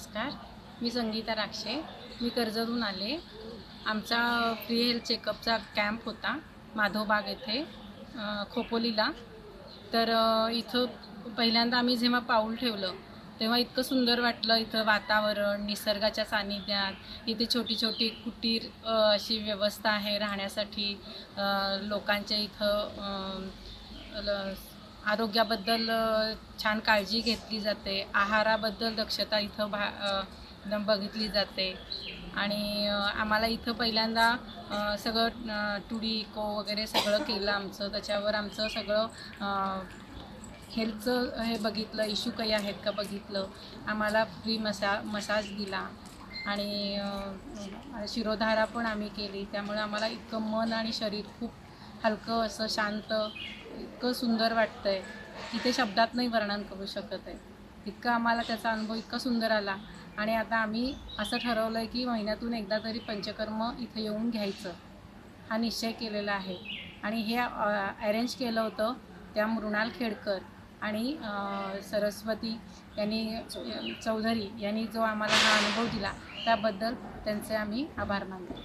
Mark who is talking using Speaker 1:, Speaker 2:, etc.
Speaker 1: नमस्कार. मी संगीता राक्षे. मी कर्जतहून आले. आमचा फ्री हेल्थ चेकअपचा कॅम्प होता माधवबाग येथे खोपोलीला. तर इथं पहिल्यांदा आम्ही जेव्हा पाऊल ठेवलं तेव्हा इतकं सुंदर वाटलं. इथं वातावरण, निसर्गाच्या सानिध्यात, इथे छोटी छोटी कुटीर अशी व्यवस्था आहे राहण्यासाठी. लोकांच्या इथं आरोग्याबद्दल छान काळजी घेतली जाते. आहाराबद्दल दक्षता इथं बघितली जाते. आणि आम्हाला इथं पहिल्यांदा सगळं टुडी इको वगैरे सगळं केलं आमचं. त्याच्यावर आमचं सगळं हेल्थचं हे बघितलं, इश्यू काही आहेत का बघितलं. आम्हाला फ्री मसाज दिला आणि शिरोधारा पण आम्ही केली. त्यामुळे आम्हाला इतकं मन आणि शरीर खूप हलकं असं शांत, इतकं सुंदर वाटतं आहे की ते शब्दात नाही वर्णन करू शकत आहे. इतकं आम्हाला त्याचा अनुभव इतका सुंदर आला. आणि आता आम्ही असं ठरवलं आहे की महिन्यातून एकदा तरी पंचकर्म इथं येऊन घ्यायचं हा निश्चय केलेला आहे. आणि हे अरेंज केलं होतं त्या मृणाल खेडकर आणि सरस्वती चौधरी यांनी जो आम्हाला हा अनुभव दिला त्याबद्दल त्यांचे आम्ही आभार मानतो.